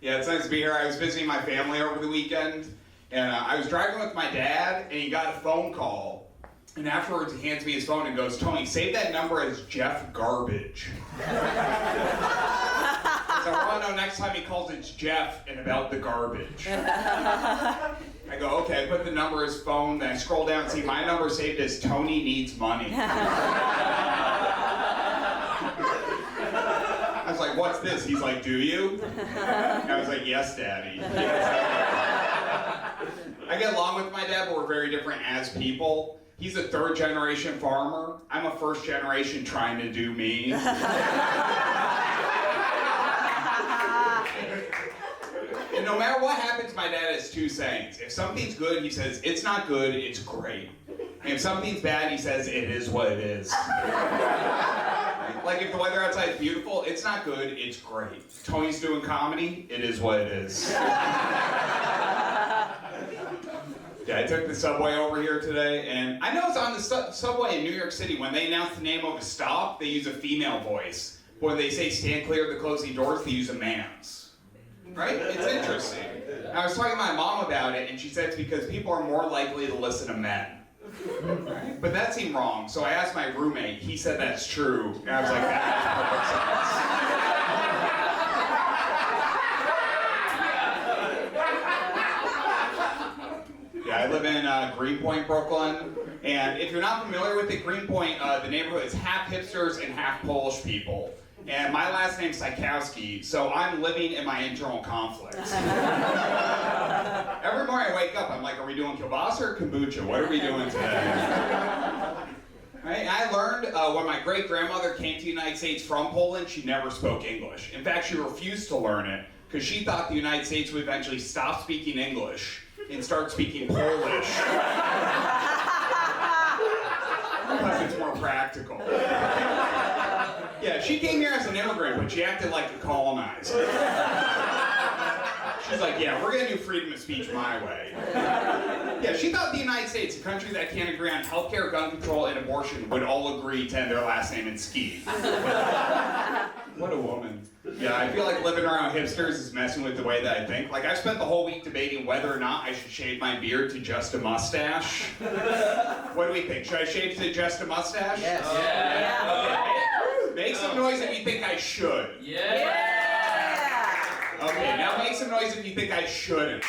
Yeah, it's nice to be here. I was visiting my family over the weekend, and I was driving with my dad, and he got a phone call. And afterwards, he hands me his phone and goes, "Tony, save that number as Jeff Garbage." So I want to know next time he calls, it's Jeff and about the garbage. I go, okay, I put the number in his phone, then I scroll down and see my number saved as Tony Needs Money. I was like, what's this? He's like, do you? And I was like, yes, Daddy. I get along with my dad, but we're very different as people. He's a third generation farmer. I'm a first generation trying to do me. And no matter what happens, my dad has two sayings. If something's good, he says, it's not good, it's great. And if something's bad, he says, it is what it is. Like if the weather outside is beautiful, it's not good, it's great. Tony's doing comedy, it is what it is. Yeah, I took the subway over here today, and I noticed on the subway in New York City, when they announce the name of a stop, they use a female voice. But when they say stand clear of the closing doors, they use a man's. Right? It's interesting. I was talking to my mom about it, and she said it's because people are more likely to listen to men. Right? But that seemed wrong, so I asked my roommate. He said that's true, and I was like, that makes perfect sense. Yeah, I live in Greenpoint, Brooklyn, and if you're not familiar with it, Greenpoint, the neighborhood is half hipsters and half Polish people. And my last name's Sykowski, so I'm living in my internal conflict. Every morning I wake up, I'm like, are we doing kielbasa or kombucha? What are we doing today? Right? I learned when my great-grandmother came to the United States from Poland, she never spoke English. In fact, she refused to learn it because she thought the United States would eventually stop speaking English and start speaking Polish. Because it's more practical. Yeah, she came here as an immigrant, but she acted like a colonizer. She's like, yeah, we're gonna do freedom of speech my way. Yeah, she thought the United States, a country that can't agree on healthcare, gun control, and abortion, would all agree to end their last name in ski. What a woman. Yeah, I feel like living around hipsters is messing with the way that I think. Like, I've spent the whole week debating whether or not I should shave my beard to just a mustache. What do we think? Should I shave to just a mustache? Yes. Yeah. Okay. Make some noise if you think I should. Yeah. Okay, now make some noise if you think I shouldn't.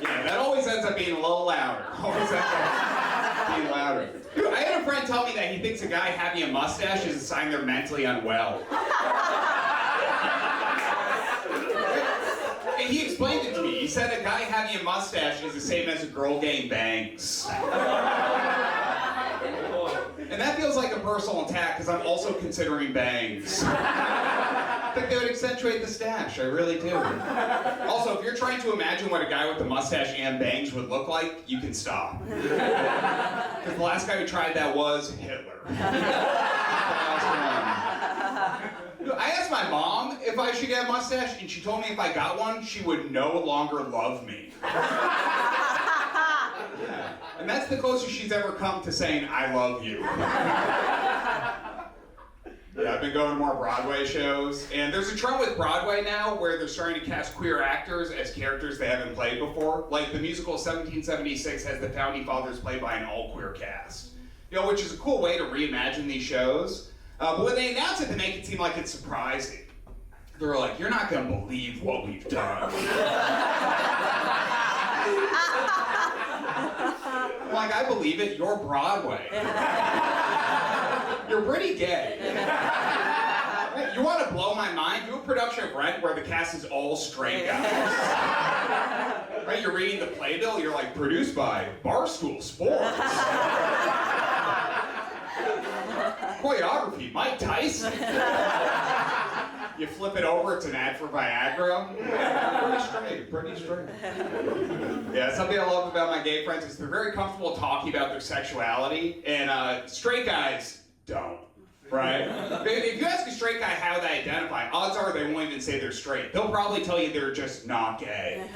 Yeah, that always ends up being a little louder. Always ends up being louder. Dude, I had a friend tell me that he thinks a guy having a mustache is a sign they're mentally unwell. And he explained it to me. He said a guy having a mustache is the same as a girl getting bangs. And that feels like a personal attack because I'm also considering bangs. I think they would accentuate the stash, I really do. Also, if you're trying to imagine what a guy with a mustache and bangs would look like, you can stop. Because the last guy who tried that was Hitler. I asked my mom if I should get a mustache, and she told me if I got one, she would no longer love me. Yeah. And that's the closest she's ever come to saying, I love you. Yeah, I've been going to more Broadway shows, and there's a trend with Broadway now where they're starting to cast queer actors as characters they haven't played before. Like the musical 1776 has the Founding Fathers played by an all-queer cast. You know, which is a cool way to reimagine these shows. But when they announce it, they make it seem like it's surprising. They're like, you're not going to believe what we've done. I'm like, I believe it, you're Broadway. You're pretty gay. Right? You want to blow my mind? Do a production of Rent where the cast is all straight guys. Right? You're reading the playbill, you're like, produced by Barstool Sports. Choreography, Mike Tyson. You flip it over, it's an ad for Viagra. Pretty straight. Yeah, something I love about my gay friends is they're very comfortable talking about their sexuality, and straight guys don't, right? If you ask a straight guy how they identify, odds are they won't even say they're straight. They'll probably tell you they're just not gay.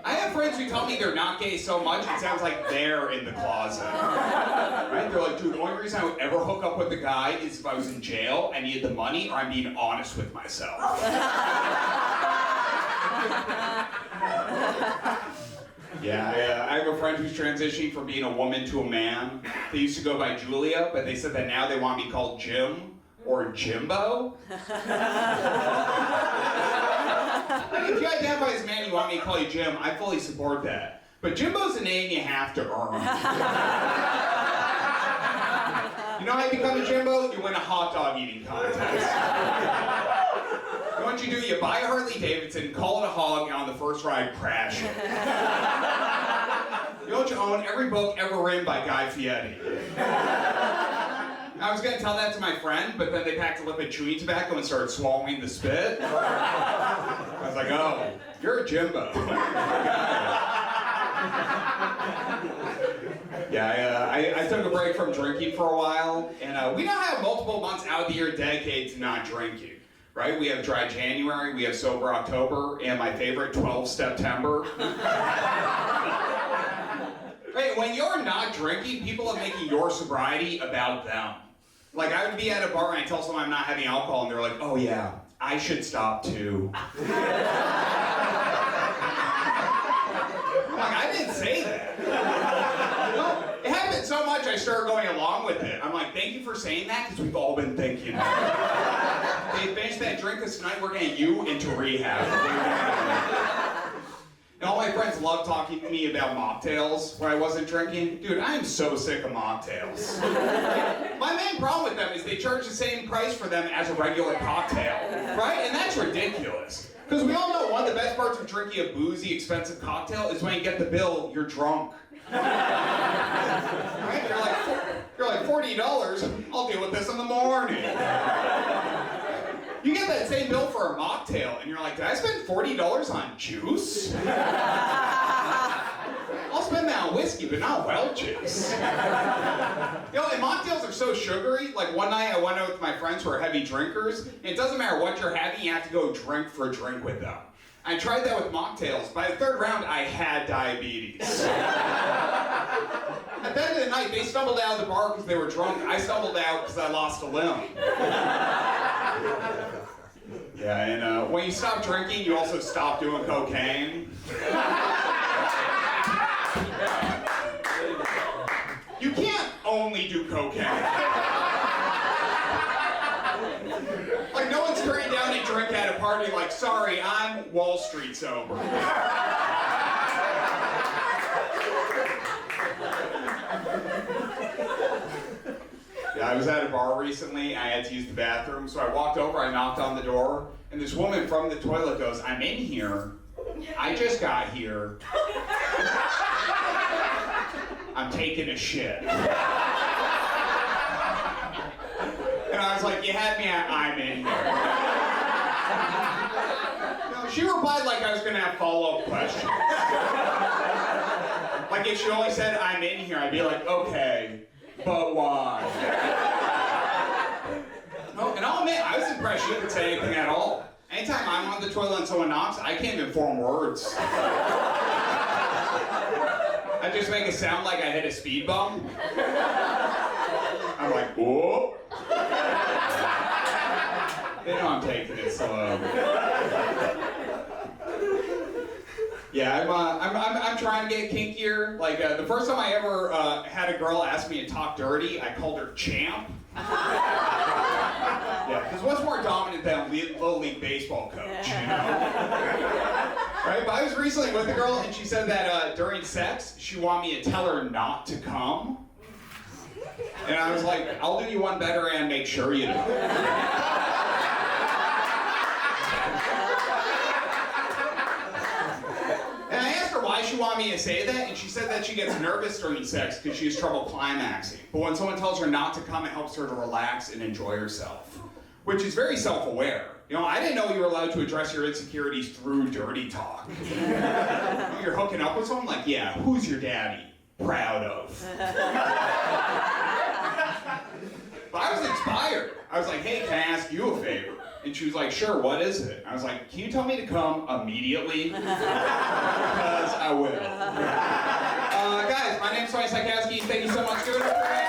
I have friends who tell me they're not gay so much it sounds like they're in the closet. Right? They're like, dude, only reason I would ever hook up with a guy is if I was in jail, I needed the money, or I'm being honest with myself. Yeah, I have a friend who's transitioning from being a woman to a man. They used to go by Julia, but they said that now they want to be called Jim or Jimbo. Like, if you identify as a man, you want me to call you Jim, I fully support that. But Jimbo's a name you have to earn. You know how you become a Jimbo? You win a hot dog eating contest. You know what you do? You buy a Harley Davidson, call it a hog, and on the first ride, crash it. You know what you own? Every book ever written by Guy Fieri. I was going to tell that to my friend, but then they packed a lip of chewing tobacco and started swallowing the spit. I was like, oh, you're a Jimbo. Yeah, I took a break from drinking for a while, and we now have multiple months out of the year dedicated to not drinking, right? We have Dry January, we have Sober October, and my favorite, 12 September. Right, when you're not drinking, people are making your sobriety about them. Like, I would be at a bar and I tell someone I'm not having alcohol, and they're like, oh yeah, I should stop too. I'm like, I didn't say that. You know, it happened so much I started going along with it. I'm like, thank you for saying that, because we've all been thinking that. They finished that drink, because tonight we're getting you into rehab. And all my friends love talking to me about mocktails when I wasn't drinking. Dude, I am so sick of mocktails. My main problem with them is they charge the same price for them as a regular cocktail, right? And that's ridiculous. Because we all know one of the best parts of drinking a boozy, expensive cocktail is when you get the bill, you're drunk. Right? You're like $40, I'll deal with this in the morning. You get that same bill for a mocktail, and you're like, did I spend $40 on juice? I'll spend that on whiskey, but not Welch's. You know, and mocktails are so sugary. Like, one night I went out with my friends who are heavy drinkers, and it doesn't matter what you're having, you have to go drink for a drink with them. I tried that with mocktails. By the third round, I had diabetes. At the end of the night, they stumbled out of the bar because they were drunk. I stumbled out because I lost a limb. Yeah, and when you stop drinking, you also stop doing cocaine. You can't only do cocaine. Like, no one's turning down a drink at a party like, sorry, I'm Wall Street sober. Yeah, I was at a bar recently, I had to use the bathroom, so I walked over, I knocked on the door, and this woman from the toilet goes, I'm in here, I just got here, I'm taking a shit. And I was like, you had me at I'm in here. No, she replied like I was going to have follow-up questions. Like, if she only said, I'm in here, I'd be like, okay, but why? No, and I'll admit, I was impressed she didn't say anything at all. Anytime I'm on the toilet and someone knocks, I can't even form words. I just make it sound like I hit a speed bump. I'm like, whoa. They know I'm taking it slow. Yeah, I'm trying to get kinkier. Like, the first time I ever had a girl ask me to talk dirty, I called her champ. Yeah, because what's more dominant than a Little League baseball coach, you know? Right, but I was recently with a girl, and she said that during sex, she wanted me to tell her not to come. And I was like, I'll do you one better and make sure you do. Why she wanted me to say that, and she said that she gets nervous during sex because she has trouble climaxing. But when someone tells her not to come, it helps her to relax and enjoy herself, which is very self-aware. You know, I didn't know you were allowed to address your insecurities through dirty talk. You know, you're hooking up with someone like, yeah, who's your daddy? Proud of. But I was inspired. I was like, hey, can I ask you a favor? And she was like, sure, what is it? I was like, can you tell me to come immediately? Because I will. Guys, my name's Sykowski. Thank you so much. Give it up for me.